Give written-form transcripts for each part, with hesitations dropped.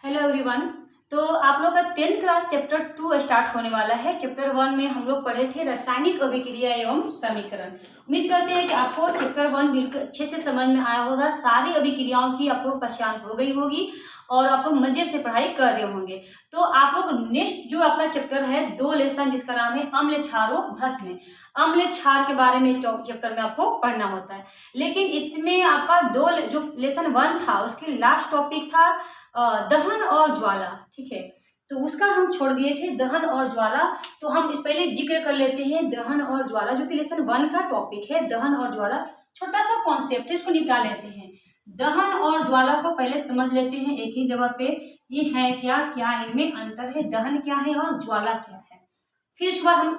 Hello everyone. तो आप लोग का 10th क्लास चैप्टर 2 स्टार्ट होने वाला है। चैप्टर 1 में हम लोग पढ़े थे रासायनिक अभिक्रिया एवं समीकरण। उम्मीद करते हैं कि आपको चैप्टर 1 बिल्कुल अच्छे से समझ में आया होगा। सारी अभिक्रियाओं की आप लोग पहचान हो गई होगी और आप लोग मजे से पढ़ाई कर रहे होंगे। तो आप लोग नेक्स्ट जो आपका चैप्टर है 2 लेसन जिसका नाम है अम्ल क्षार व भस्म, अम्ल क्षार के बारे में इस चैप्टर में आपको पढ़ना होता है। लेकिन इसमें आपका जो लेसन 1 था उसके लास्ट टॉपिक था दहन और ज्वाला। ठीक है, तो उसका हम छोड़ दिए थे दहन और ज्वाला। तो हम इस पहले जिक्र कर लेते हैं दहन और ज्वाला, जो कि लेसन 1 का टॉपिक है। दहन और ज्वाला छोटा सा कॉन्सेप्ट है, इसको निकाल लेते हैं। दहन और ज्वाला को पहले समझ लेते हैं एक ही जगह पे। ये है क्या क्या इनमें अंतर है, दहन क्या है और ज्वाला क्या है। फिर उसके बाद हम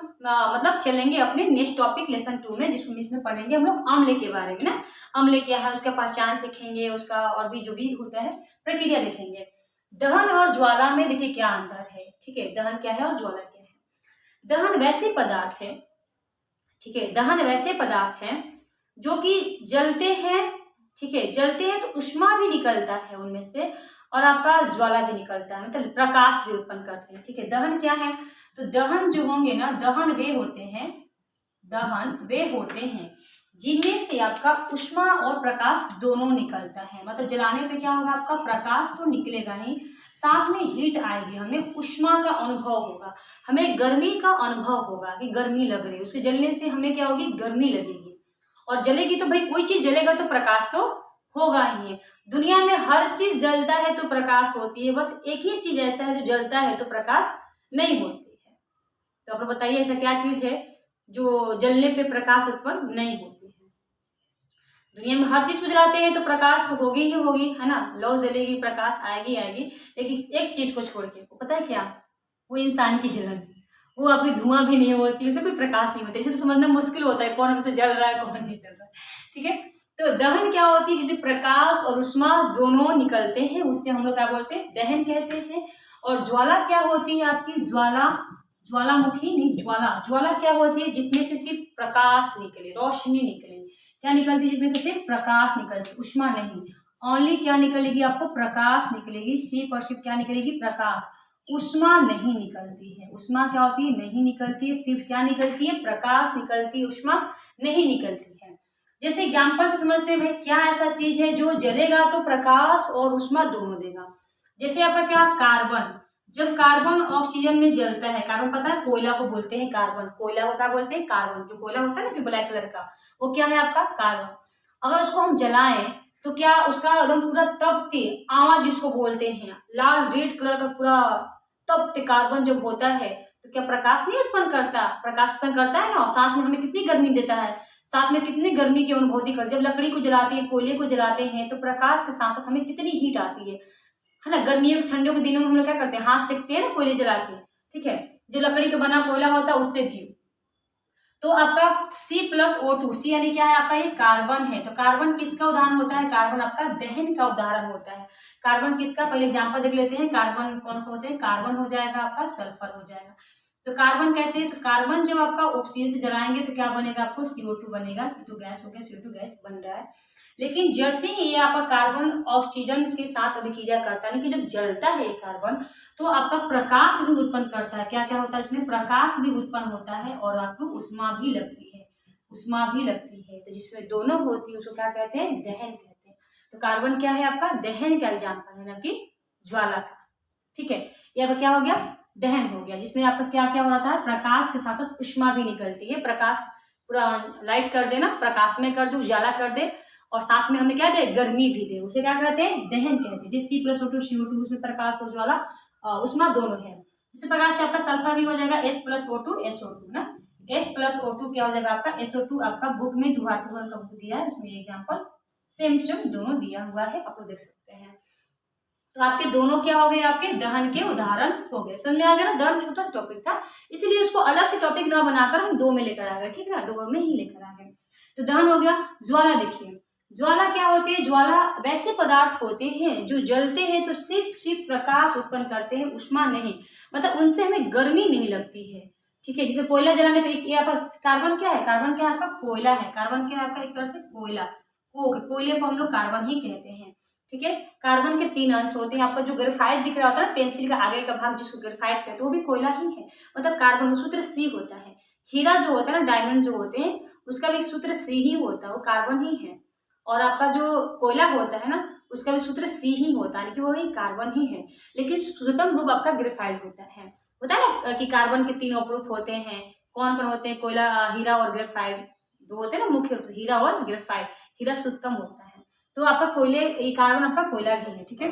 मतलब चलेंगे अपने नेक्स्ट टॉपिक लेसन 2 में, जिसमें पढ़ेंगे हम लोग अम्ल के बारे में ना। अम्ल क्या है उसका पहचान सीखेंगे, उसका और भी जो भी होता है प्रक्रिया देखेंगे। दहन और ज्वाला में देखिए क्या अंतर है। ठीक है, दहन क्या है और ज्वाला क्या है। दहन वैसे पदार्थ है, ठीक है, दहन वैसे पदार्थ है जो कि जलते हैं। ठीक है, जलते हैं तो उष्मा भी निकलता है उनमें से और आपका ज्वाला भी निकलता है, मतलब प्रकाश भी उत्पन्न करते हैं। ठीक है, दहन क्या है, तो दहन जो होंगे ना, दहन वे होते हैं जिनमें से आपका उष्मा और प्रकाश दोनों निकलता है। मतलब जलाने पे क्या होगा, आपका प्रकाश तो निकलेगा ही, साथ में हीट आएगी, हमें उष्मा का अनुभव होगा, हमें गर्मी का अनुभव होगा कि गर्मी लग रही है। उसके जलने से हमें क्या होगी, गर्मी लगेगी। और जलेगी तो भाई कोई चीज जलेगा तो प्रकाश तो होगा ही है। दुनिया में हर चीज जलता है तो प्रकाश होती है, बस एक ही चीज ऐसा है जो जलता है तो प्रकाश नहीं होती है। तो आप बताइए ऐसा क्या चीज है जो जलने पे प्रकाश उत्पन्न नहीं होती है। दुनिया में हर चीज को जलाते हैं तो प्रकाश तो होगी ही होगी, है ना। लौ जलेगी प्रकाश आएगी आएगी, लेकिन एक चीज को छोड़ के, वो पता है क्या, वो इंसान की जलन। वो आपकी धुआं भी नहीं होती, उसे कोई प्रकाश नहीं होता। इसे तो समझना मुश्किल होता है कौन हमसे जल रहा है कौन नहीं जल रहा है। ठीक है, तो दहन क्या होती है, जिसमें प्रकाश और उष्मा दोनों निकलते हैं, उससे हम लोग क्या बोलते हैं, दहन कहते हैं। और ज्वाला क्या होती है आपकी, ज्वालामुखी नहीं, ज्वाला क्या होती है, जिसमें से सिर्फ प्रकाश निकले, रोशनी निकले। क्या निकलती है, जिसमें से सिर्फ प्रकाश निकलती, उष्मा नहीं। ओनली क्या निकलेगी, आपको प्रकाश निकलेगी, सिर्फ और सिर्फ क्या निकलेगी, प्रकाश। उष्मा नहीं निकलती है। उष्मा क्या होती है, नहीं निकलती है, सिर्फ क्या निकलती है, प्रकाश निकलती है, उष्मा नहीं निकलती है। जैसे एग्जाम्पल से समझते हैं भाई, क्या ऐसा चीज है जो जलेगा तो प्रकाश और उष्मा दोनों देगा। जैसे आपका क्या, कार्बन। जब कार्बन ऑक्सीजन में जलता है, कार्बन पता है कोयला को बोलते हैं कार्बन, कोयला को क्या बोलते हैं, कार्बन। जो कोयला होता है ना जो ब्लैक कलर का, वो क्या है आपका कार्बन। अगर उसको हम जलाएं तो क्या उसका एकदम पूरा तप्त आवा जिसको बोलते हैं, लाल रेड कलर का पूरा तप्त कार्बन जब होता है तो क्या प्रकाश नहीं उत्पन्न करता, प्रकाश उत्पन्न करता है ना। और साथ में हमें कितनी गर्मी देता है, साथ में कितनी गर्मी की अनुभूति कर। जब लकड़ी को जलाते हैं, कोयले को जलाते हैं, तो प्रकाश के साथ साथ हमें कितनी हीट आती है ना। गर्मियों ठंडियों के दिनों में हम लोग क्या करते हैं, हाथ सेकते हैं ना कोयले जला के। ठीक है, जो लकड़ी का बना कोयला होता है उससे भी। तो आपका C+O2, सी यानी क्या है आपका, ये कार्बन है। तो कार्बन किसका उदाहरण होता है, कार्बन आपका दहन का उदाहरण होता है। कार्बन किसका, पहले एग्जांपल देख लेते हैं। कार्बन कौन कौन होते हैं, कार्बन हो जाएगा आपका, सल्फर हो जाएगा। तो कार्बन कैसे, तो कार्बन जब आपका ऑक्सीजन से जलाएंगे तो क्या बनेगा, आपको CO2 बनेगा। तो गैस हो गया, CO2 गैस बन रहा है। लेकिन जैसे ही ये आपका कार्बन ऑक्सीजन के साथ अभिक्रिया करता है, जब जलता है ये कार्बन, तो आपका प्रकाश भी उत्पन्न करता है। क्या क्या होता है इसमें, प्रकाश भी उत्पन्न होता है और आपको उष्मा भी लगती है, उष्मा भी लगती है। तो जिसमें दोनों होती है उसको क्या कहते हैं, दहन कहते हैं। तो कार्बन क्या है आपका, दहन का एग्जाम्पल है, ना कि ज्वाला का। ठीक है, ये अब क्या हो गया, दहन हो गया, जिसमें आपका क्या क्या हो रहा था, प्रकाश के साथ साथ उष्मा भी निकलती है। प्रकाश पूरा लाइट कर देना, प्रकाश में कर दे, उजाला कर दे, और साथ में हमें क्या दे, गर्मी भी दे, उसे क्या कहते हैं, दहन कहते हैं। जिस C+O2 CO2 उसमें प्रकाश और ज्वाला उष्मा दोनों है। इसी प्रकार से आपका सल्फर भी हो जाएगा S+O2 SO2 ना। S+O2 क्या हो जाएगा आपका, SO2 आपका बुक में जो का बुक दिया है उसमें एग्जाम्पल सेम दोनों दिया हुआ है, आप लोग देख सकते हैं। तो आपके दोनों क्या हो गए, आपके दहन के उदाहरण हो गए। समझ में आ गया ना, दहन छोटा सा टॉपिक था, इसीलिए उसको अलग से टॉपिक ना बनाकर हम 2 में लेकर आ गए। ठीक है ना, 2 में ही लेकर आ गए। तो दहन हो गया। ज्वाला देखिए, ज्वाला क्या होती है, ज्वाला वैसे पदार्थ होते हैं जो जलते हैं तो सिर्फ प्रकाश उत्पन्न करते हैं, उष्मा नहीं। मतलब उनसे हमें गर्मी नहीं लगती है। ठीक है, जैसे कोयला जलाने पे ये आपका कार्बन क्या है, कार्बन क्या है आपका, कोयला है। कार्बन क्या है आपका, एक तरह से कोयला, कोयले को हम लोग कार्बन ही कहते हैं। ठीक है। कार्बन के 3 अंश होते हैं। आपका जो ग्रेफाइट दिख रहा होता है ना, पेंसिल का आगे का भाग जिसको ग्रेफाइट कहते हैं, वो भी कोयला ही है, मतलब कार्बन का सूत्र C होता है। हीरा जो होता है ना, डायमंड जो होते हैं, उसका भी सूत्र C ही होता है, वो कार्बन ही है। और आपका जो कोयला होता है ना, उसका भी सूत्र C ही होता है, लेकिन वो ही कार्बन ही है। लेकिन शुद्धतम रूप आपका ग्रेफाइट होता है ना कि कार्बन के 3 उपरूप होते हैं। कौन कौन होते हैं? कोयला, हीरा और ग्रेफाइट दो होते हैं ना मुख्य रूप से, हीरा और ग्रेफाइट। हीरा शुद्धतम होता है, तो आपका कोयले, कार्बन आपका कोयला भी है, ठीक है।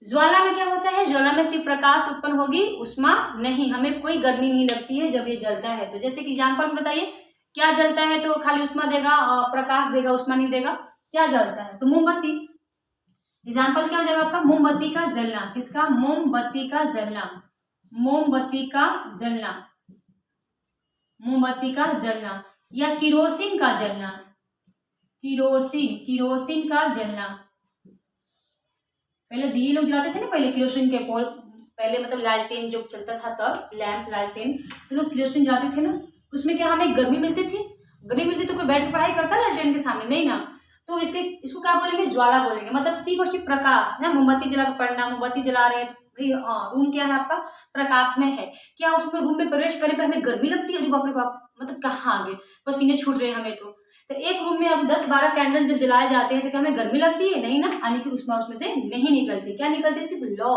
ज्वाला में क्या होता है? ज्वाला में सिर्फ प्रकाश उत्पन्न होगी, उष्मा नहीं, हमें कोई गर्मी नहीं लगती है जब ये जलता है। तो जैसे कि एग्जाम्पल बताइए, क्या जलता है तो खाली उष्मा देगा, प्रकाश देगा, उष्मा नहीं देगा? क्या जलता है? तो मोमबत्ती। एग्जाम्पल क्या हो जाएगा आपका? मोमबत्ती का जलना। किसका? मोमबत्ती का जलना। मोमबत्ती का जलना, मोमबत्ती का जलना। या किरोसिन का जलना, किरोसिन का जलना। पहले दिए लोग जलाते थे ना, पहले किरोसिन के पोल, पहले मतलब लालटेन जो चलता था तब, लैंप लालटेन, तो लोग किरोसिन जलाते थे ना। उसमें क्या हमें गर्मी मिलती थी? गर्मी मिलती तो कोई बैठ के पढ़ाई करता लालटेन के सामने? नहीं ना। तो इसको क्या बोलेंगे? ज्वाला बोलेंगे। मतलब सिर्फ और सिर्फ प्रकाश है। मोमबत्ती जला कर पढ़ना, मोमबत्ती जला रहे हैं तो भाई रूम क्या है आपका? प्रकाश में है। क्या उसमें रूम में प्रवेश करने पर हमें गर्मी लगती है? अरे बाप रे बाप, मतलब कहाँ आगे पसीने छूट रहे हैं हमें। तो एक रूम में अब 10-12 कैंडल जब जलाए जाते हैं तो क्या हमें गर्मी लगती है? नहीं ना, यानी कि उष्मा उसमें से नहीं निकलती। क्या निकलती है? सिर्फ लौ,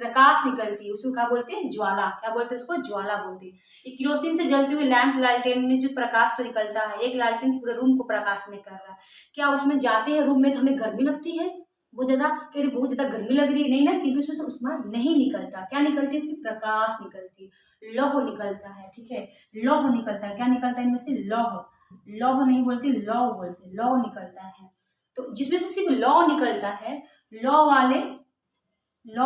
प्रकाश निकलती है। उसको क्या बोलते हैं? ज्वाला। क्या बोलते हैं उसको? ज्वाला बोलते हैं। ये किरोसिन से जलते हुए लैंप लालटेन में जो प्रकाश तो निकलता है, एक लालटेन पूरे रूम को प्रकाश में कर रहा है, क्या उसमें जाते हैं रूम में तो हमें गर्मी लगती है बहुत ज्यादा? कह रही बहुत ज्यादा गर्मी लग रही है? नहीं ना, क्योंकि उसमें से उष्मा नहीं निकलता। क्या निकलती है? सिर्फ प्रकाश निकलती है, लौह निकलता है, ठीक है। लौह निकलता है। क्या निकलता है इनमें से? लौह। लौह नहीं बोलते, लौ बोलते, लौ निकलता है। तो जिसमें से सिर्फ लौ निकलता है, लौ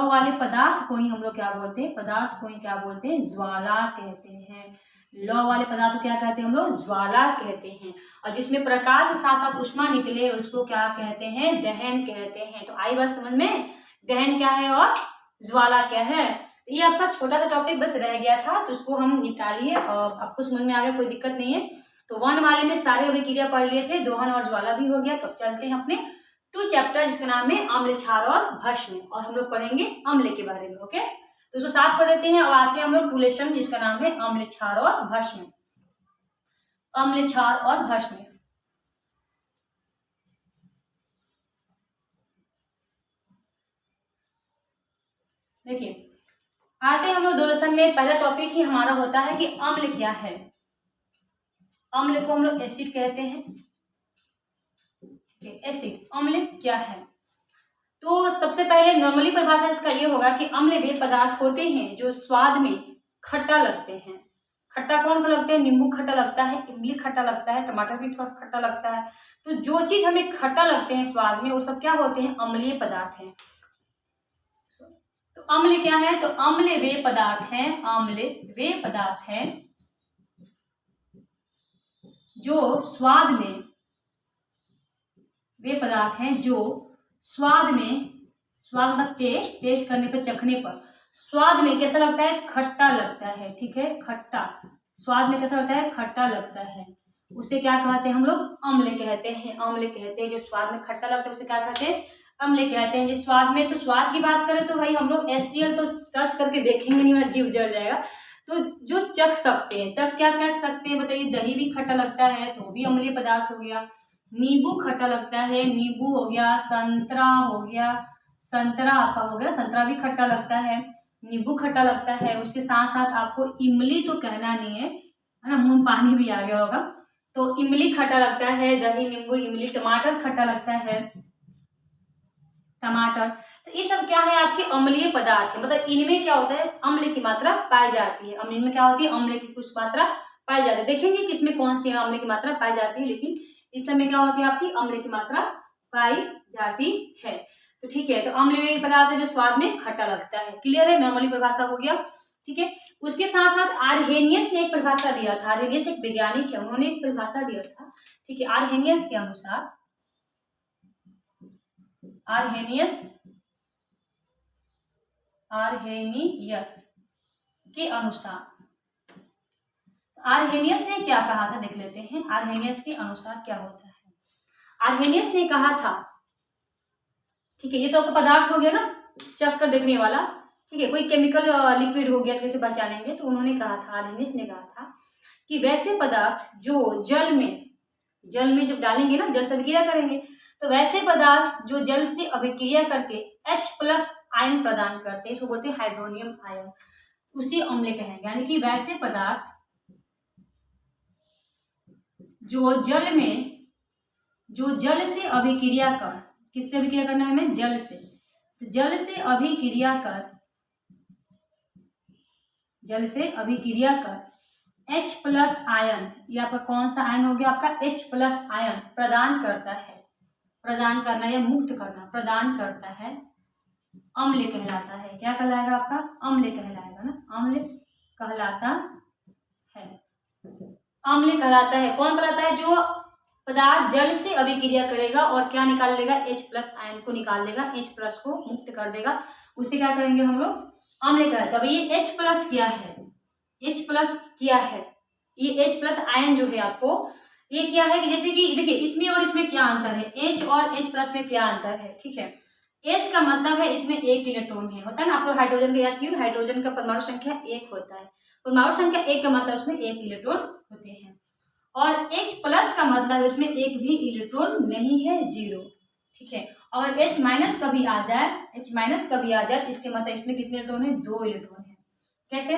वाले पदार्थ को ही हम लोग क्या बोलते हैं? पदार्थ को ही क्या बोलते हैं? ज्वाला कहते हैं। लौ वाले पदार्थ को क्या कहते हैं हम लोग? ज्वाला कहते हैं। और जिसमें प्रकाश के साथ साथ उष्मा निकले उसको क्या कहते हैं? दहन कहते हैं। तो आई बात समझ में? दहन क्या है और ज्वाला क्या है? ये आपका छोटा सा टॉपिक बस रह गया था, तो उसको हम निपटा लिए और आपको समझ में आ गया, कोई दिक्कत नहीं है। तो 1 वाले में सारे अभिक्रिया पढ़ लिए थे, दोहन और ज्वाला भी हो गया। तो चलते हैं अपने 2 चैप्टर जिसका नाम है अम्ल, क्षार और भस्म, और हम लोग पढ़ेंगे अम्ल के बारे में। ओके, तो उसको साफ कर देते हैं और आते हैं हम लोग 2 लेसन जिसका नाम है अम्ल, क्षार और भस्म। अम्ल, क्षार और भस्म। देखिए, आते हैं हम लोग 2 लेसन में। पहला टॉपिक ही हमारा होता है कि अम्ल क्या है। अम्ल को हम लोग एसिड कहते हैं। एसिड, अम्ल क्या है? तो सबसे पहले नॉर्मली परिभाषा इसका ये होगा कि अम्ल वे पदार्थ होते हैं जो स्वाद में खट्टा लगते हैं। खट्टा कौन सा लगते हैं? नींबू खट्टा लगता है, इमली खट्टा लगता है, टमाटर भी थोड़ा खट्टा लगता है। तो जो चीज हमें खट्टा लगते हैं स्वाद में, वो सब क्या होते हैं? अम्लीय पदार्थ हैं। तो अम्ल क्या है? तो अम्ल वे पदार्थ हैं, अम्ल वे पदार्थ हैं जो स्वाद में, वे पदार्थ हैं जो स्वाद में, स्वाद का टेस्ट करने पर, चखने पर स्वाद में कैसा लगता है? खट्टा लगता है, ठीक है। खट्टा, स्वाद में कैसा लगता है? खट्टा लगता है। उसे क्या कहते हैं हम लोग? अम्ल कहते हैं। अम्ल कहते हैं जो स्वाद में खट्टा लगता है, उसे क्या कहते हैं? अम्ल कहते हैं। जिस स्वाद में, तो स्वाद की बात करें तो भाई हम लोग HCl तो सर्च करके देखेंगे नहीं, जीव जल जाएगा। तो जो चख सकते हैं, चख क्या कर सकते हैं बताइए? दही भी खट्टा लगता है तो भी अम्लीय पदार्थ हो गया। नींबू खट्टा लगता है, नींबू हो गया। संतरा हो गया, संतरा आपका हो गया, संतरा भी खट्टा लगता है, नींबू खट्टा लगता है। उसके साथ साथ आपको इमली तो कहना नहीं है ना, मुंह में पानी भी आ गया होगा। तो इमली खट्टा लगता है, दही, नींबू, इमली। टमाटर खट्टा लगता है, टमाटर। तो ये सब क्या है? आपके अम्लीय पदार्थ है। मतलब इनमें क्या होता है? अम्ल की मात्रा पाई जाती है। इनमें क्या होती है? अम्ल की कुछ मात्रा पाई जाती है। देखेंगे किसमें कौन सी अम्ल की मात्रा पाई जाती है, लेकिन इस समय क्या होती है? आपकी अम्ल की मात्रा पाई जाती है। तो ठीक है, तो अम्लीय पदार्थ है जो स्वाद में खट्टा लगता है। क्लियर है? नॉर्मली परिभाषा हो गया, ठीक है। उसके साथ साथ आरहेनियस ने एक परिभाषा दिया था। आरहेनियस एक वैज्ञानिक है, उन्होंने एक परिभाषा दिया था, ठीक है। आरहेनियस के अनुसार, आरहेनियस के अनुसार, आरहेनियस ने क्या कहा था देख लेते हैं। आरहेनियस के अनुसार क्या होता है? आरहेनियस ने कहा था, ठीक है, ये तो आपका पदार्थ हो गया ना, चख कर देखने वाला। ठीक है, कोई केमिकल लिक्विड हो गया तो कैसे पहचानेंगे, तो उन्होंने कहा था, आर्हेनियस ने कहा था कि वैसे पदार्थ जो जल में जब डालेंगे ना, जल से अभिक्रिया करेंगे, तो वैसे पदार्थ जो जल से अभिक्रिया करके H+ आयन प्रदान करते हैं, इसको बोलते हैं हाइड्रोनियम आयन, उसी अम्ल कहेंगे। यानी कि वैसे पदार्थ जो जल से अभिक्रिया कर, किससे अभिक्रिया करना है हमें, जल से, तो जल से अभिक्रिया कर H+ आयन, ये आपका कौन सा आयन हो गया, आपका H+ आयन प्रदान करता है, प्रदान करना या मुक्त करना, प्रदान करता है, अम्ल कहलाता है। क्या कहलाएगा आपका, अम्ल कहलाएगा ना, अम्ल कहलाता है, अम्ल कहलाता है। कौन कहलाता है, जो पदार्थ जल से अभिक्रिया करेगा और क्या निकाल लेगा, H+ आयन को निकाल लेगा, H+ को मुक्त कर देगा, उसे क्या करेंगे हम लोग, अम्ल कहलाता है। अब ये H+ क्या है, H+ क्या है, ये H+ आयन जो है आपको, ये क्या है कि जैसे कि देखिए इसमें और इसमें क्या अंतर है, H और H+ में क्या अंतर है। ठीक है, H का मतलब है इसमें 1 इलेक्ट्रॉन है, होता है ना, आप लोग हाइड्रोजन का याद कीजिए, हाइड्रोजन का परमाणु संख्या 1 होता है, परमाणु संख्या 1 का मतलब उसमें 1 इलेक्ट्रॉन होते हैं, और H+ का मतलब उसमें एक भी इलेक्ट्रॉन नहीं है, 0। ठीक है, और H- कभी आ जाए, इसके मतलब इसमें कितने इलेक्ट्रॉन है, 2 इलेक्ट्रॉन है। कैसे,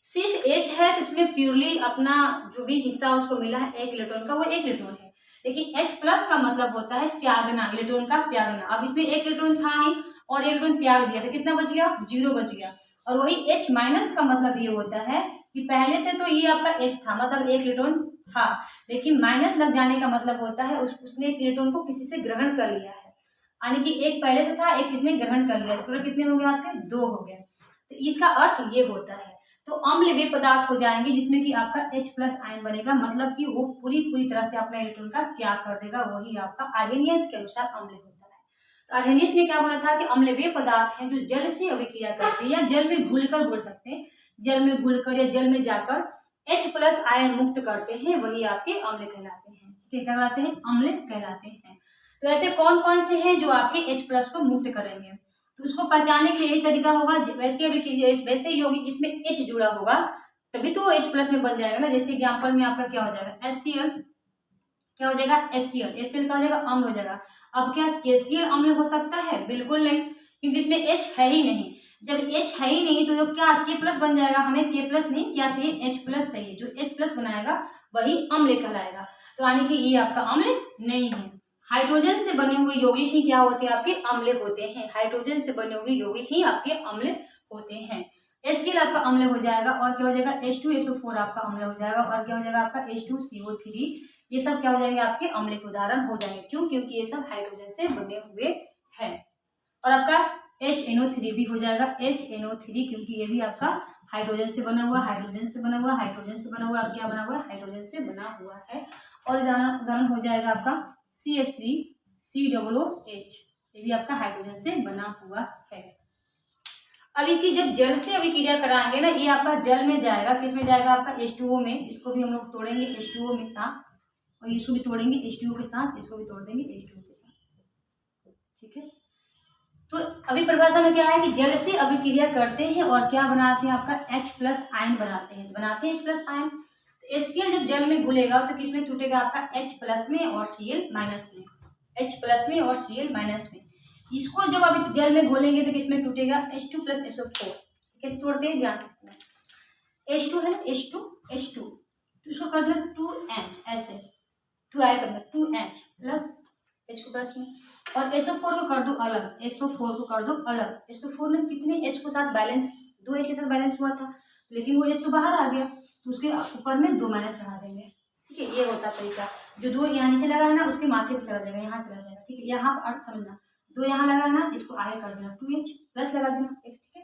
सिर्फ H है तो इसमें प्योरली अपना जो भी हिस्सा उसको मिला है 1 इलेक्ट्रॉन का, वो 1 इलेक्ट्रॉन है, लेकिन H+ का मतलब होता है त्यागना, इलेक्ट्रॉन का त्यागना। अब इसमें 1 इलेक्ट्रॉन था ही और 1 इलेक्ट्रॉन त्याग दिया, तो कितना बच गया, 0 बच गया। और वही H- का मतलब ये होता है कि पहले से तो ये आपका H था, मतलब 1 इलेक्ट्रॉन था, लेकिन माइनस लग जाने का मतलब होता है उसने एक इलेक्ट्रॉन को किसी से ग्रहण कर लिया है, यानी कि एक पहले से था, एक किसने ग्रहण कर लिया, टोटल कितने हो गए आपके, 2 हो गए। तो इसका अर्थ ये होता है। तो अम्ल वे पदार्थ हो जाएंगे जिसमें कि आपका H+ आयन बनेगा, मतलब कि वो पूरी तरह से अपना इलेक्ट्रॉन का त्याग कर देगा, वही आपका आर्हेनियस के अनुसार अम्ल होता है। तो आर्हेनियस ने क्या बोला था कि अम्ल वे पदार्थ हैं जो जल से अभिक्रिया करते हैं, या जल में घुलकर बोल सकते हैं, जल में घुलकर या जल में जाकर H+ आयन मुक्त करते हैं, वही आपके अम्ल कहलाते हैं। ठीक है, क्या कहलाते हैं, अम्ल कहलाते हैं। तो ऐसे कौन कौन से हैं जो आपके H+ को मुक्त करेंगे, तो उसको पहचानने के लिए यही तरीका होगा, वैसे यौगिक जिसमें H जुड़ा होगा तभी तो H+ में बन जाएगा ना। जैसे एग्जांपल में आपका क्या हो जाएगा, HCl, क्या हो जाएगा, HCl का हो जाएगा, अम्ल हो जाएगा। अब क्या KCl अम्ल हो सकता है, बिल्कुल नहीं, क्योंकि इसमें H है ही नहीं। जब H है ही नहीं तो क्या K+ बन जाएगा, हमें K+ नहीं, क्या चाहिए, H+ चाहिए, जो H+ बनाएगा वही अम्ल कहलाएगा। तो यानी कि ये आपका अम्ल नहीं है। हाइड्रोजन से बने हुए यौगिक ही क्या होते हैं, आपके अम्ल होते हैं, हाइड्रोजन से बने हुए यौगिक ही आपके अम्ल होते हैं। HCl आपका अम्ल हो जाएगा, और क्या हो जाएगा, H2SO4 आपका अम्ल हो जाएगा, और क्या हो जाएगा आपका H2CO3, ये सब क्या हो जाएंगे, आपके अम्ल के उदाहरण हो जाएंगे। क्यों, क्योंकि ये सब हाइड्रोजन से बने हुए हैं। और आपका HNO3 भी हो जाएगा, HNO3, क्योंकि ये भी आपका हाइड्रोजन से बना हुआ, हाइड्रोजन से बना हुआ, हाइड्रोजन से बना हुआ, क्या बना हुआ, हाइड्रोजन से बना हुआ है। और उदाहरण हो जाएगा आपका CH3COOH, ये भी आपका हाइड्रोजन से बना हुआ है। अब इसकी जब जल से अभिक्रिया कराएंगे ना, ये आपका जल में जाएगा, किस में जाएगा, आपका H2O में, इसको भी हम लोग तोड़ेंगे H2O में साथ, और इसको भी तोड़ेंगे H2O के साथ, इसको भी तोड़ देंगे H2O के साथ। ठीक है, तो अभी परिभाषा में क्या है कि जल से अभिक्रिया करते हैं और क्या बनाते हैं, आपका H+ आयन बनाते हैं H+ आयन। HCl जब जल में घुलेगा तो किसमें टूटेगा, आपका H+ में और Cl- में, H+ में और Cl- में। इसको जब अभी जल में घोलेंगे तो किसमें टूटेगा, H2+SO4। कैसे तोड़ते हैं, ध्यान से, H2 है ना, H2 तो इसको कर देना 2H, ऐसे 2I करना, 2H प्लस H को प्लस में, और SO4 को कर दो अलग, SO4 को कर दो अलग। SO4 ने कितने H को साथ बैलेंस, 2 H के साथ बैलेंस हुआ था, लेकिन वो H तो बाहर आ गया, तो उसके ऊपर में 2 माइनस चढ़ा देंगे। ठीक है, ये होता तरीका, जो 2 यहाँ नीचे लगा है ना, उसके माथे पे चला जाएगा, यहाँ चला जाएगा। ठीक है, यहाँ अर्थ समझना, 2 यहाँ लगा है ना, इसको आगे कर देना, 2H प्लस लगा देना, ठीक है।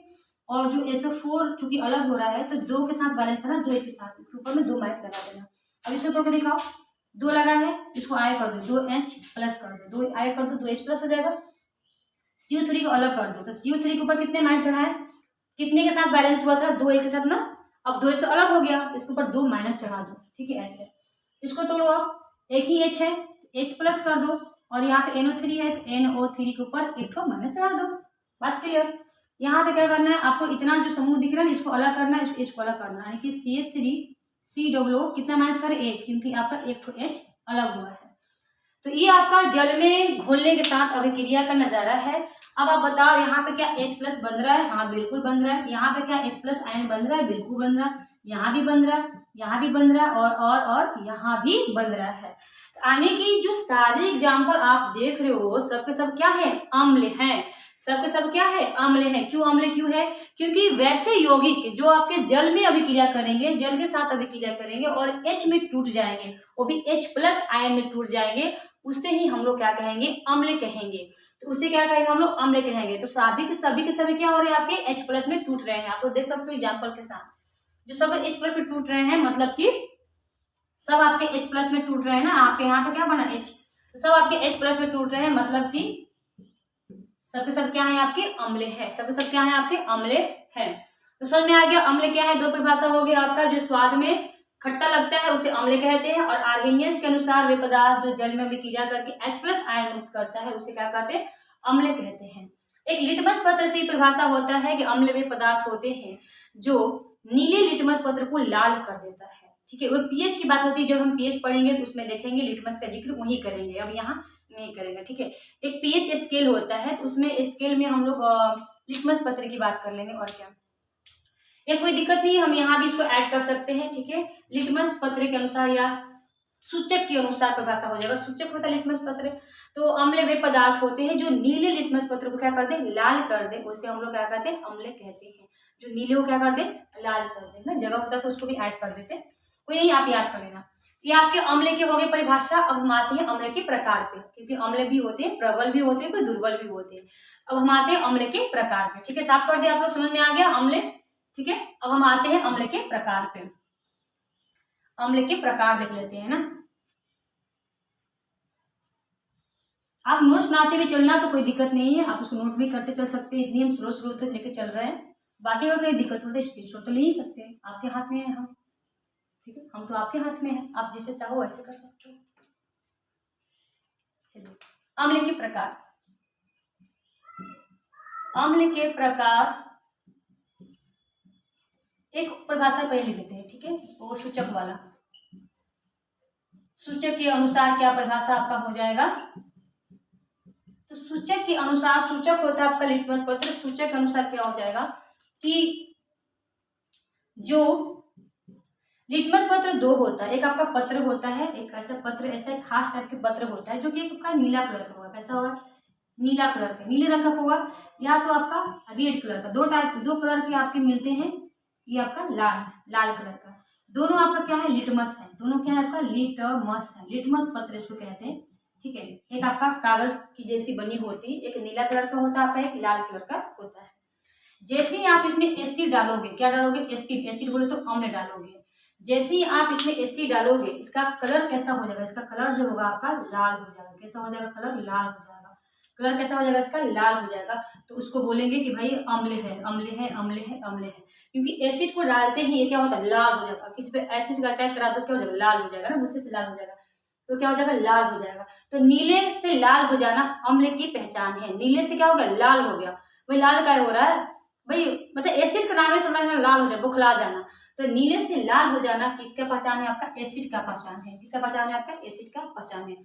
और जो SO4 चूंकि अलग हो रहा है तो 2 के साथ बैलेंस था ना, 2 H के साथ, इसके ऊपर में 2 माइनस लगा देना। अब इसको तोड़ के दिखाओ, 2 लगा है, इसको आगे कर दो, 2H प्लस कर दो, 2 आगे कर दो, 2H प्लस हो जाएगा। CO3 को अलग कर दो, तो CO3 के ऊपर कितने माइनस चढ़ा है, कितने के साथ बैलेंस हुआ था, 2H के साथ ना, अब 2H तो अलग हो गया, इसके ऊपर 2 माइनस चढ़ा दो। ठीक है, ऐसे इसको तोड़ो, आप एक ही H है, H प्लस कर दो, और यहाँ पे NO3 है तो NO3 के ऊपर एक तो माइनस चढ़ा दो। बात क्लियर। यहाँ पे क्या करना है आपको, इतना जो समूह दिख रहा है इसको अलग करना है, इसको अलग करना है, यानी कि CH3 COO कितना माइनस करे 1, क्योंकि आपका एक तो H अलग हुआ है। तो ये आपका जल में घुलने के साथ अभिक्रिया का नजारा है। अब आप बताओ यहाँ पे क्या H प्लस बन रहा है? हाँ बिल्कुल बन रहा है। यहाँ पे क्या H प्लस आयन बन रहा है? बिल्कुल बन रहा है। यहाँ भी बन रहा है, यहाँ भी बन रहा है और यहाँ भी बन रहा है। यानी कि जो सारे एग्जाम्पल आप देख रहे हो सबके सब क्या है? अम्ल हैं। सबके सब क्या है? अम्ल है। क्यों अम्ल क्यों है? क्योंकि वैसे यौगिक जो आपके जल में अभिक्रिया करेंगे, जल के साथ अभिक्रिया करेंगे और H में टूट जाएंगे, वो भी H प्लस आयन में टूट जाएंगे, उससे ही हम लोग क्या कहेंगे? अम्ल कहेंगे। तो उसे क्या कहेंगे हम लोग? अम्ल कहेंगे। तो सभी के सभी क्या हो रहे हैं? आपके H प्लस में टूट रहे हैं। आप लोग देख सकते हो एग्जाम्पल के साथ, जो सब H प्लस में टूट रहे हैं मतलब कि सब आपके H प्लस में टूट रहे हैं ना। आपके यहाँ पे क्या बना? H। तो सब आपके H प्लस में टूट रहे हैं मतलब कि सबके सब क्या है? आपके अम्ल है। सबके सब क्या है? आपके अम्ल है। तो समझ में आ गया अम्ल क्या है? दो परिभाषा हो गया आपका। जो स्वाद में खट्टा लगता है उसे अम्ल कहते हैं, और आर्हेनियस के अनुसार वे पदार्थ जो जल में अभिक्रिया करके H प्लस आयन मुक्त करता है उसे क्या कहते हैं? अम्ल कहते हैं। एक लिटमस पत्र से परिभाषा होता है कि अम्ल वे पदार्थ होते हैं जो नीले लिटमस पत्र को लाल कर देता है। ठीक है, वो पीएच की बात होती है, जब हम पीएच पढ़ेंगे तो उसमें देखेंगे लिटमस का जिक्र वही करेंगे, अब यहाँ नहीं करेंगे। ठीक है, एक पीएच स्केल होता है तो उसमें स्केल में हम लोग लिटमस पत्र की बात कर लेंगे। और क्या, या कोई दिक्कत नहीं, हम यहाँ भी इसको ऐड कर सकते हैं। ठीक है, लिटमस पत्र के अनुसार या सूचक के अनुसार परिभाषा हो जाएगा। सूचक होता है लिटमस पत्र। तो अम्ल वे पदार्थ होते हैं जो नीले लिटमस पत्र को क्या कर दे? लाल कर दे, उसे हम लोग क्या कहते हैं? अम्ल कहते हैं। जो नीले को क्या कर दे? लाल कर दे ना। जगह होता है तो उसको भी ऐड कर देते, कोई नहीं, आप याद कर लेना। ये आपके अम्ल के हो गए परिभाषा। अब हम आते हैं अम्ल के प्रकार पे, क्योंकि अम्ल भी होते हैं, प्रबल भी होते हैं, कोई दुर्बल भी होते हैं। अब हम आते हैं अम्ल के प्रकार पे। ठीक है, साफ कर दे, आप लोग समझ में आ गया अम्ल। ठीक है, अब हम आते हैं अम्ल के प्रकार पे। अम्ल के प्रकार देख लेते हैं ना। आप नोट्स बनाते हुए चलना तो कोई दिक्कत नहीं है, आप उसको नोट भी करते चल सकते हैं। इतनी हम स्लो तो लेके चल रहे हैं, बाकी का कोई दिक्कत होता है स्क्रीनशॉट तो ले ही सकते हैं, आपके हाथ में है हम। ठीक है, हम तो आपके हाथ में है, आप जैसे चाहो वैसे कर सकते हो। चलिए, अम्ल के प्रकार। अम्ल के प्रकार एक परिभाषा पहले लेते हैं। ठीक है, वो सूचक वाला। सूचक के अनुसार क्या परिभाषा आपका हो जाएगा? तो सूचक के अनुसार, सूचक होता है आपका लिटमस पत्र। सूचक के अनुसार क्या हो जाएगा कि जो लिटमस पत्र दो होता है, एक आपका पत्र होता है, एक ऐसा पत्र, ऐसा एक खास टाइप के पत्र होता है जो कि आपका नीला कलर का होगा। कैसा होगा? नीला कलर का, नीले रंग का होगा, या तो आपका रेड कलर का। दो कलर के आपके मिलते हैं। ये आपका लाल कलर का। दोनों आपका क्या है? लिटमस है। दोनों क्या है? आपका लिटमस है, लिटमस पत्र इसको कहते हैं। ठीक है, एक आपका कागज की जैसी बनी होती, एक नीला कलर का होता है आपका, एक लाल कलर का होता है। जैसे ही आप इसमें एसिड डालोगे, क्या डालोगे? एसिड। एसिड बोले तो अम्ल डालोगे। जैसे ही आप इसमें एसिड डालोगे, इसका कलर कैसा हो जाएगा? इसका कलर जो होगा आपका लाल हो जाएगा। कैसा हो जाएगा? कलर लाल हो जाएगा। कलर कैसा हो जाएगा? इसका लाल हो जाएगा। तो उसको बोलेंगे कि भाई अम्ल है, अम्ल है, अम्ल है, अम्ल है। क्योंकि एसिड को डालते ही ये क्या होता है? लाल हो जाएगा। किसी पे एसिड का अटैक करा तो क्या हो जाएगा? लाल हो जाएगा ना, गुस्से से लाल हो जाएगा। तो क्या हो जाएगा? लाल हो जाएगा। तो नीले से लाल हो जाना अम्ल की पहचान है। नीले से क्या हो गया? लाल हो गया। भाई लाल क्या हो रहा है भाई? मतलब एसिड का नाम है, समझ में लाल हो जाए, बुखला जाना। तो नीले से लाल हो जाना किसका पहचान है? आपका एसिड का पहचान है। किसका पहचान है? आपका एसिड का पहचान है।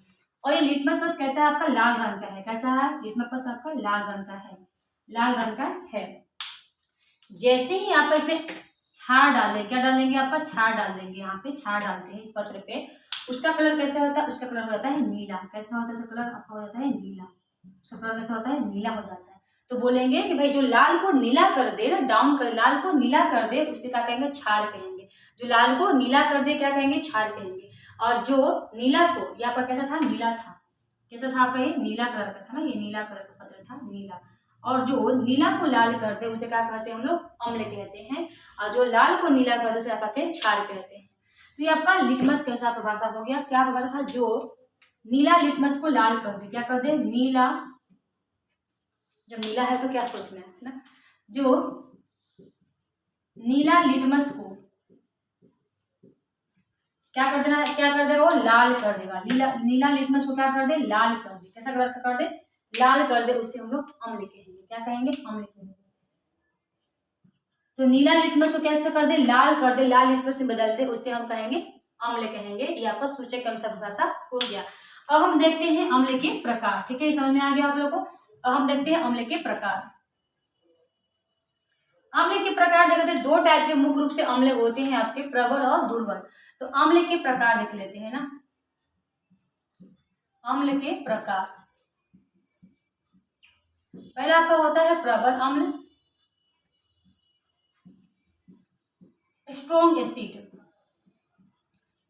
और ये लिटमस पत्र कैसा है? आपका लाल रंग का है। कैसा है? लिटमस पत्र आपका लाल रंग का है, लाल रंग का है। जैसे ही आप इसमें छार डालेंगे, क्या डालेंगे? आपका छार डाल देंगे। यहाँ पे छार डालते हैं इस पत्र पे, उसका कलर कैसा होता है? उसका कलर हो जाता है नीला। कैसा होता है? उसका कलर आपका हो जाता है नीला। उसका कलर कैसा होता है? नीला हो जाता है। तो बोलेंगे कि भाई जो लाल को नीला कर दे ना, डाउन कर, लाल को नीला कर दे, उसे क्या कहेंगे? छार कहेंगे। जो लाल को नीला कर दे क्या कहेंगे? छार कहेंगे। और जो नीला को, यहाँ पर कैसा था? नीला था। कैसा था आपका? ये नीला कलर का था ना, ये नीला कलर का पत्र था, नीला। और जो नीला को लाल कर दे उसे क्या कहते हैं हम लोग? अम्ल कहते हैं। और जो लाल को नीला कर दे उसे क्या कहते हैं? क्षार कहते हैं। तो ये आपका लिटमस के अनुसार परिभाषा हो गया। क्या परिभाषा था? जो नीला लिटमस को लाल कर दे, क्या कर दे? नीला, जब नीला है तो क्या सोचना है ना, जो नीला लिटमस को क्या कर देगा वो, लाल कर देगा। नीला लिटमस को क्या कर दे, लाल कर दे। कैसा कलर का कर दे, लाल कर दे, उसे हम लोग अम्ल कहेंगे। क्या कहेंगे, अम्ल कहेंगे। तो नीला लिटमस को कैसे कर दे, लाल कर दे, लाल लिटमस में बदल दे, उसे हम कहेंगे अम्ल कहेंगे। ये आपका सूचक क्रम परिभाषा हो गया। अब हम देखते हैं अम्ल के प्रकार। ठीक है, समझ में आ गया आप लोगों को। अब हम देखते हैं अम्ल के प्रकार। अम्ल के प्रकार देखते हैं, दो टाइप के मुख्य रूप से अम्ल होते हैं आपके, प्रबल और दुर्बल। तो अम्ल के प्रकार देख लेते हैं ना। अम्ल के प्रकार, पहला आपका होता है प्रबल अम्ल, स्ट्रॉन्ग एसिड।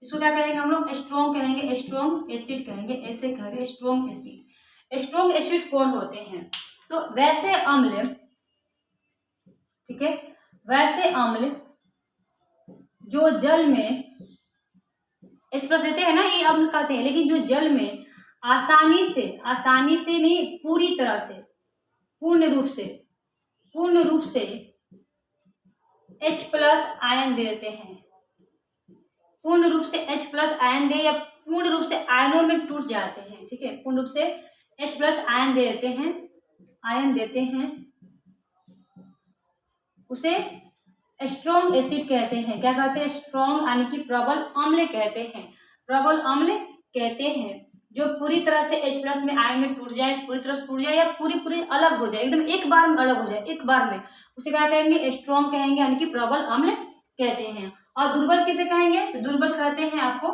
इसको क्या कहेंगे हम लोग, स्ट्रॉन्ग कहेंगे, स्ट्रॉन्ग एसिड कहेंगे, ऐसे कहेंगे स्ट्रॉन्ग एसिड। स्ट्रॉन्ग एसिड कौन होते हैं, तो वैसे अम्ल, ठीक है, वैसे अम्ल जो जल में H+ देते हैं ना, ये अम्ल कहते हैं। लेकिन जो जल में आसानी से नहीं, पूरी तरह से, पूर्ण रूप से H+ आयन देते हैं, पूर्ण रूप से H+ आयन दे, या पूर्ण रूप से आयनों में टूट जाते हैं। ठीक है, पूर्ण रूप से H+ आयन देते हैं, उसे स्ट्रॉन्ग एसिड कहते हैं। क्या कहते हैं, स्ट्रॉन्ग यानी कि प्रबल अम्ल कहते हैं। प्रबल अम्ल कहते हैं जो पूरी तरह से H+ में आयन में टूट जाए, पूरी तरह से टूट जाए, या पूरी अलग हो जाए, एकदम एक बार में अलग हो जाए, एक बार में, उसे क्या कहेंगे, स्ट्रॉन्ग कहेंगे, यानी कि प्रबल अम्ल कहते हैं। और दुर्बल किसे कहेंगे, तो दुर्बल कहते हैं आपको,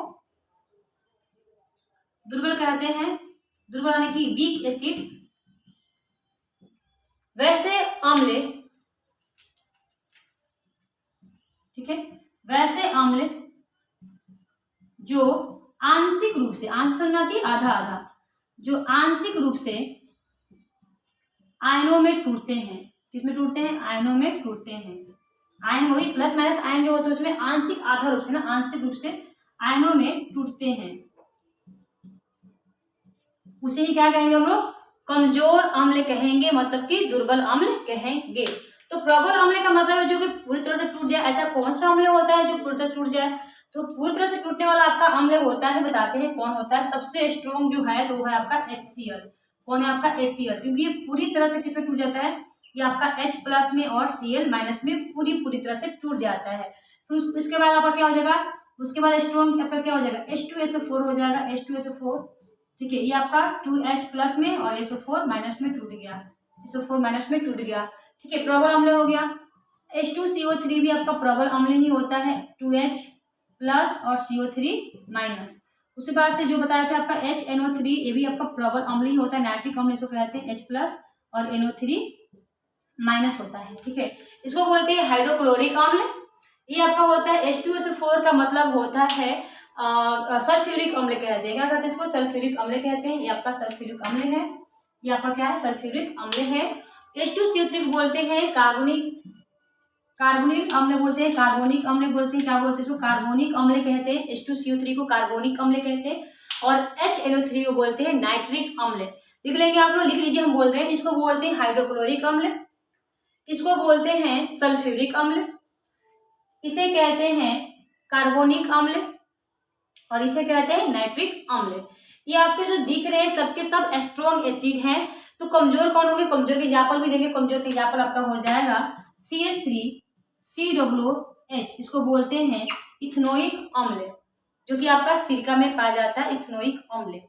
दुर्बल यानी कि वीक एसिड। वैसे अम्ल, ठीक है, वैसे अम्ल जो आंशिक रूप से, आधा, जो आंशिक रूप से आयनों में टूटते हैं। किसमें टूटते हैं, आयनों में टूटते हैं। आयन वही प्लस माइनस आयन जो होते हैं, उसमें आंशिक आधा रूप से ना, आंशिक रूप से आयनों में टूटते हैं, उसे ही क्या कहेंगे हम लोग, कमजोर अम्ल कहेंगे, मतलब कि दुर्बल अम्ल कहेंगे। तो प्रबल अम्ल का मतलब है जो कि पूरी तरह से टूट जाए। ऐसा कौन सा अम्ल होता है जो पूरी तरह से टूट जाए, तो पूरी तरह से टूटने वाला आपका अम्ल होता है, बताते हैं कौन होता है। सबसे स्ट्रॉन्ग जो है तो वो है आपका HCl। कौन है आपका, HCl, क्योंकि ये पूरी तरह से किसमें टूट जाता है, ये आपका H+ में और Cl- में पूरी तरह से टूट जाता है। फिर इसके बाद आपका क्या हो जाएगा, उसके बाद स्ट्रॉन्ग आपका क्या हो जाएगा, H2SO4 हो जाएगा, H2SO4। ठीक है, ये आपका 2H+ में और SO4- में टूट गया, SO4- में टूट गया। ठीक है, प्रबल अम्ल हो गया। H2CO3 भी आपका प्रबल अम्ल ही होता है, 2H+ और CO3-। उसके बाद से जो बताया था आपका HNO3, ये भी आपका प्रबल अम्ल ही होता है, नाइट्रिक अम्ल इसको कहते हैं, H+ और NO3- होता है। ठीक है, इसको बोलते हैं हाइड्रोक्लोरिक अम्ल। ये आपका होता है H2SO4 का मतलब होता है सल्फ्यूरिक अम्ल कहते हैं। क्या कहते हैं इसको, सल्फ्यूरिक अम्ल कहते हैं। ये आपका सल्फ्यूरिक अम्ल है, ये आपका क्या है, सल्फ्यूरिक अम्ल है। H2CO3 को बोलते हैं कार्बोनिक अम्ल बोलते हैं, कार्बोनिक अम्ल बोलते हैं। क्या बोलते हैं इसको, कार्बोनिक अम्ल कहते हैं। H2CO3 को कार्बोनिक अम्ल कहते हैं। और HNO3 को बोलते हैं नाइट्रिक अम्ल। लिख लेंगे आप लोग, लिख लीजिए, हम बोल रहे हैं। इसको बोलते हैं हाइड्रोक्लोरिक अम्ल, इसको बोलते हैं सल्फ्यूरिक अम्ल, इसे कहते हैं कार्बोनिक अम्ल, और इसे कहते हैं नाइट्रिक अम्ल। ये आपके जो दिख रहे हैं सबके सब स्ट्रॉन्ग एसिड हैं। तो कमजोर कौन होंगे, कमजोर के एग्जाम्पल भी देंगे। कमजोर के एग्जाम्पल आपका हो जाएगा CH3COOH, इसको बोलते हैं इथेनोइक अम्ल, जो कि आपका सिरका में पाया जाता है, इथेनोइक अम्ल,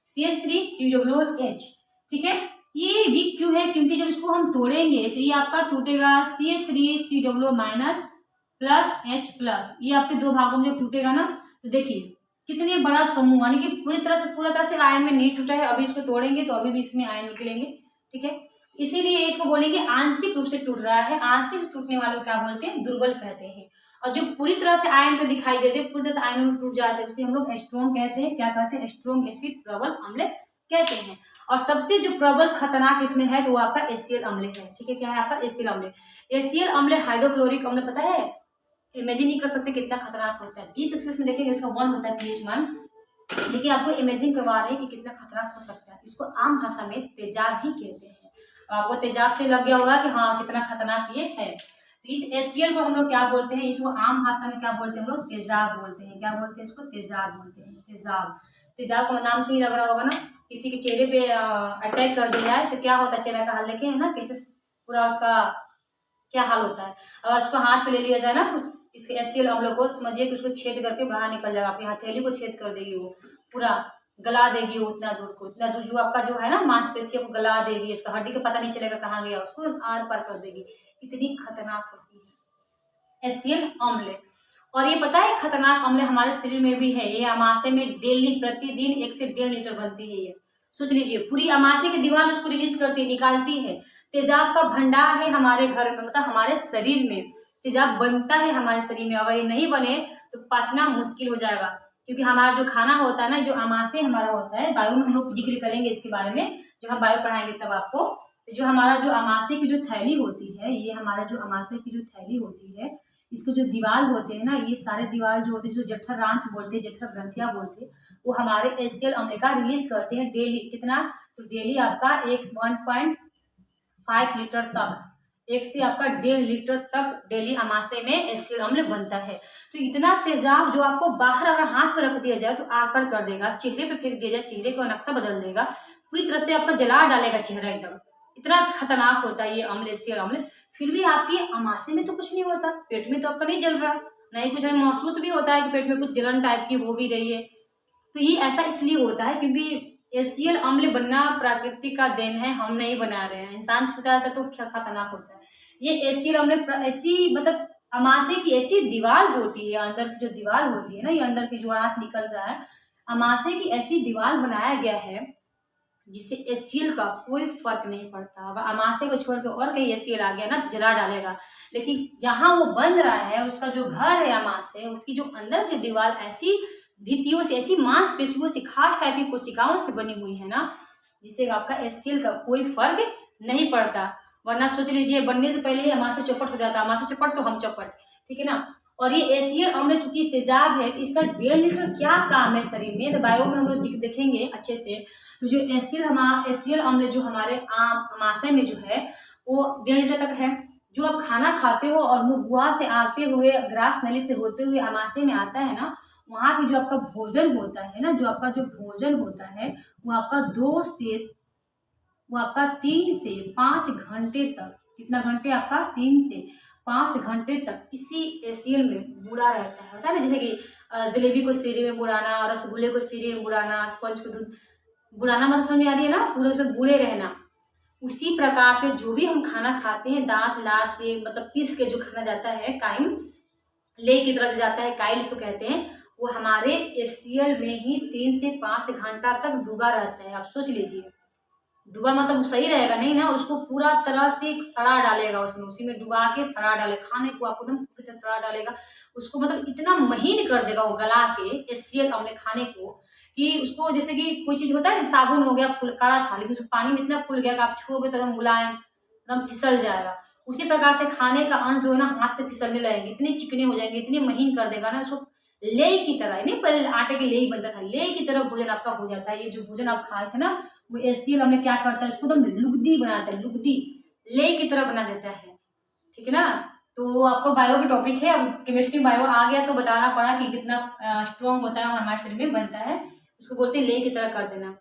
CH3COOH। ठीक है, ये वीक क्यों है, क्योंकि जब इसको हम तोड़ेंगे तो ये आपका टूटेगा CH3COO- प्लस H+। ये आपके दो भागों में जब टूटेगा ना, तो देखिए कितने बड़ा समूह, यानी कि पूरी तरह से आयन में नहीं टूटा है। अभी इसको तोड़ेंगे तो अभी भी इसमें आयन निकलेंगे। ठीक है, इसीलिए इसको बोलेंगे आंशिक रूप से टूट रहा है। आंशिक टूटने वालों को क्या बोलते हैं, दुर्बल कहते हैं। और जो पूरी तरह से आयन को दिखाई देते हैं, पूरी तरह से आयन में टूट जाते हैं, उसे हम लोग स्ट्रॉन्ग कहते हैं। क्या कहते हैं, स्ट्रॉन्ग एसिड, प्रबल अम्ल कहते हैं। और सबसे जो प्रबल खतरनाक इसमें है तो वो आपका HCl अम्ल है। ठीक है, क्या है आपका HCl अम्ल। HCl अम्ल हाइड्रोक्लोरिक अम्ल, पता है, इमेजिन नहीं कर सकते कितना खतरनाक होता है। 20 इसमें देखेंगे, इसका 1 होता है pH 1। देखिए आपको इमेजिन करवा रहे हैं कि कितना खतरनाक हो सकता है। इसको आम भाषा में तेजाब ही कहते हैं। आपको तेजाब से लग गया होगा कि हाँ कितना खतरनाक ये है। तो इस HCl को हम लोग क्या बोलते हैं, इसको आम भाषा में क्या बोलते हैं हम लोग, तेजाब बोलते हैं। क्या बोलते हैं इसको, तेजाब बोलते हैं। तेजाब, तेजाब को नाम से ही लग रहा होगा ना, किसी के चेहरे पे अटैक कर दिया है तो क्या होता है, चेहरे का हाल देखे है ना, कैसे पूरा उसका क्या हाल होता है। अगर उसको हाथ पे ले लिया जाए ना कुछ इसके HCl अम्ल को, समझिए कि उसको छेद करके बाहर निकल जाएगा, आपकी हथेली को छेद कर देगी, वो पूरा गला देगी वो, उतना दूर को, इतना दूर जो आपका जो है ना मांसपेशियों को गला देगी, इसका हड्डी का पता नहीं चलेगा कहाँ गया, उसको आर पार कर देगी। इतनी खतरनाक होती है HCl अम्ल। और ये पता है खतरनाक अम्ल हमारे शरीर में भी है, ये अमाशय में डेली प्रतिदिन 1 से 1.5 लीटर बनती है। ये सोच लीजिए, पूरी अमाशय की दीवार उसको रिलीज करती है, निकालती है। तेजाब का भंडार है हमारे घर में, मतलब हमारे शरीर में तेजाब बनता है हमारे शरीर में। अगर ये नहीं बने तो पचना मुश्किल हो जाएगा, क्योंकि हमारा जो खाना होता है ना, जो अमाशय हमारा होता है, वायु में हम लोग जिक्र करेंगे इसके बारे में, जो हम वायु पढ़ाएंगे तब आपको। जो हमारा जो अमाशय की जो थैली होती है, ये हमारा जो अमाशय की जो थैली होती है, इसको जो दीवार होते हैं ना, ये सारे दीवार जो होते हैं, जो जठरांत बोलते हैं, जठर ग्रंथियां बोलते हैं, वो हमारे HCl अम्ल का रिलीज करते हैं डेली। कितना, तो डेली आपका 1.5 लीटर तक, 1 से आपका 1.5 लीटर तक डेली अमाशय में HCl अम्ल बनता है। तो इतना तेजाब जो आपको बाहर अगर हाथ पे रख दिया जाए तो आर पार कर देगा, चेहरे पे फेंक दिया जाए चेहरे का नक्शा बदल देगा, पूरी तरह से आपका जला डालेगा चेहरा एकदम। इतना खतरनाक होता है ये अम्ल, HCl अम्ल। फिर भी आपकी अमाशय में तो कुछ नहीं होता, पेट में तो आपका नहीं जल रहा, नहीं कुछ महसूस भी होता है कि पेट में कुछ जलन टाइप की हो भी रही है। तो ये ऐसा इसलिए होता है क्योंकि HCl अम्ल बनना प्रकृति का देन है, हम नहीं बना रहे हैं। इंसान छूता रहता तो क्या खतरनाक होता है। ये HCl अम्ल ऐसी, मतलब अमाशय की ऐसी दीवार होती है, अंदर की जो दीवार होती है ना, ये अंदर की जो आंस निकल रहा है, अमाशय की ऐसी दीवार बनाया गया है जिससे HCl का कोई फर्क नहीं पड़ता। अब अमाशय को छोड़ के और कहीं HCl आ गया ना, जला डालेगा। लेकिन जहां वो बन रहा है, उसका जो घर है अमाशय, उसकी जो अंदर की दीवार ऐसी भित्तियों से, ऐसी मांसपेशियों से, खास टाइप की कोशिकाओं से बनी हुई है ना, जिससे आपका HCl का कोई फर्क नहीं पड़ता। वरना सोच लीजिए, बनने से पहले ही अमाशय चौपट हो जाता, अमाशय चौपट तो हम चौपट, ठीक है ना। और ये HCl अम्ल चूंकि तेजाब है, तो इसका 1.5 लीटर क्या काम है शरीर में, तो बायो में हम लोग देखेंगे अच्छे से। तो जो HCl अम्ल जो हमारे अमाशय में जो है वो 1.5 लीटर तक है। जो आप खाना खाते हो और मुंह से आते हुए, ग्रास नली से होते हुए अमाशय में आता है ना, वहाँ पे जो आपका भोजन होता है ना, जो आपका जो भोजन होता है, वो आपका 3 से 5 घंटे तक, कितना घंटे आपका, 3 से 5 घंटे तक इसी HCl में बुड़ा रहता है। होता है ना, जैसे कि जलेबी को सीरे में बुड़ाना, रसगुल्ले को सीरे में बुड़ाना, स्पंज को दूध बुड़ाना, मतलब समझ में आ रही है ना, पूरे उसमें बुड़े रहना। उसी प्रकार से जो भी हम खाना खाते हैं, दांत लार से मतलब पीस के जो खाना जाता है, काइम ले की तरह जाता है, काइल इसको कहते हैं, वो हमारे HCl में ही 3 से 5 घंटा तक डूबा रहता है। आप सोच लीजिए, डूबा मतलब सही रहेगा नहीं ना, उसको पूरा तरह से सड़ा डालेगा उसमें, उसी में डुबा के सड़ा डाले, खाने को आपको एकदम पूरी तरह सड़ा डालेगा, उसको मतलब इतना महीन कर देगा वो गला के HCl अपने खाने को, कि उसको जैसे कि कोई चीज होता है ना, साबुन हो गया फुल काला था, लेकिन पानी में इतना फूल गया कि आप छुओगे तो एकदम मुलायम, एकदम फिसल जाएगा। उसी प्रकार से खाने का अंश जो है ना, हाथ से फिसलने लगेंगे, इतने चिकने हो जाएंगे, इतने महीन कर देगा ना उसको, ले की तरह नहीं, पहले आटे के ले ही बनता था, ले की तरह भोजन आपका हो जाता है। ये जो भोजन आप खाए थे ना, वो HCl हमने क्या करता है, उसको एकदम लुगदी बनाता है, लुगदी ले की तरह बना देता है, ठीक है ना। तो आपको बायो की टॉपिक है, अब केमिस्ट्री बायो आ गया तो बताना पड़ा कि कितना स्ट्रॉन्ग होता है और हमारे शरीर में बनता है, उसको बोलते हैं ले की तरह कर देना।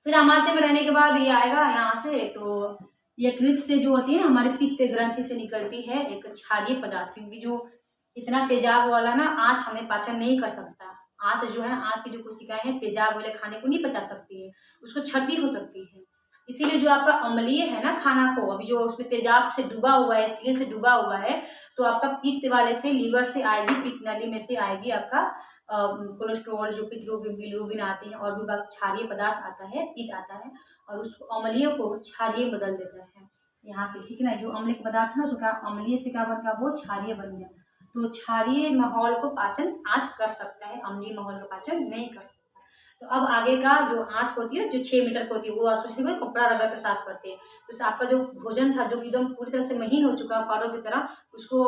फिर अमाशय में रहने के बाद ये आएगा यहाँ से, तो यकृत से जो होती है हमारे पित्त ग्रंथि से निकलती है एक क्षारीय पदार्थ, क्योंकि जो इतना तेजाब वाला ना आंत हमें पाचन नहीं कर सकता। आंत जो है ना, आंत की जो कोशिकाएं हैं तेजाब वाले खाने को नहीं पचा सकती है, उसको क्षति हो सकती है। इसीलिए जो आपका अम्लीय है ना खाना को, अभी जो उसमें तेजाब से डूबा हुआ है, HCl से डूबा हुआ है, तो आपका पित्त वाले से, लीवर से आएगी, पित्त नली में से आएगी आपका कोलेस्ट्रॉल, जो पितृरोग बिलिरुबिन आते हैं, और भी क्षारीय पदार्थ आता है, पित्त आता है, और उसको अम्लीय को क्षारीय बदल देता है यहाँ पे, ठीक है ना। जो अम्ल के पदार्थ है ना, उसका अम्लीय से क्या बन गया, वो क्षारीय बन गया। तो क्षारीय माहौल को पाचन आंत कर सकता है, अम्लीय माहौल का पाचन नहीं कर सकता। तो अब आगे का जो आंत होती है, जो 6 मीटर की होती है, वो सोचिए कपड़ा रगड़ के साफ करते हैं, तो आपका जो भोजन था जो एकदम पूरी तरह से महीन हो चुका पाउडर की तरह, उसको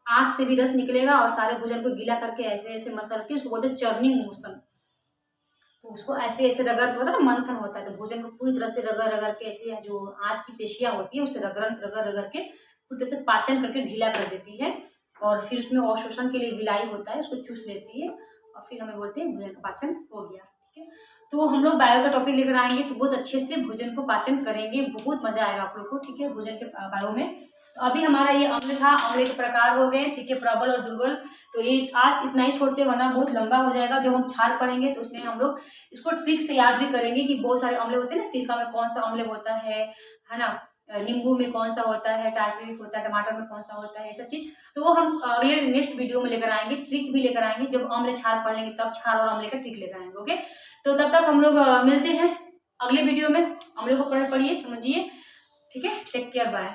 आंत से भी रस निकलेगा और सारे भोजन को गीला करके ऐसे ऐसे मसल के, उसको बोलते हैं चर्निंग मोशन। तो उसको ऐसे ऐसे रगड़ के होता है ना, मंथन होता है, तो भोजन को पूरी तरह से रगड़ रगड़ के, ऐसे जो आंत की पेशियां होती है उसे रगड़ रगड़ रगड़ के पूरी तरह से पाचन करके ढीला कर देती है, और फिर उसमें अवशोषण के लिए विलाई होता है, उसको चूस लेती है, और फिर हमें बोलते हैं भोजन का पाचन हो गया। ठीक है, तो हम लोग बायो का टॉपिक लेकर आएंगे, तो बहुत अच्छे से भोजन को पाचन करेंगे, बहुत मजा आएगा आप लोग को। ठीक है, भोजन के बायो में। तो अभी हमारा ये अम्ल था, अम्ल के प्रकार हो गए। ठीक है, प्रबल और दुर्बल। तो ये आज इतना ही छोड़ते, वरना बहुत लंबा हो जाएगा। जब हम क्षार पढ़ेंगे तो उसमें हम लोग इसको ट्रिक से याद भी करेंगे कि बहुत सारे अम्ल होते हैं ना, सिरका में कौन सा अम्ल होता है ना, नींबू में कौन सा होता है, टारटरिक होता है, टमाटर में कौन सा होता है, ऐसा चीज। तो वो हम अगले नेक्स्ट वीडियो में लेकर आएंगे, ट्रिक भी लेकर आएंगे। जब अम्ल क्षार पढ़ लेंगे तब क्षार और अम्ल का ट्रिक लेकर आएंगे। ओके, तो तब तक हम लोग मिलते हैं अगले वीडियो में। अम्ल को पढ़िए, समझिए। ठीक है, टेक केयर, बाय।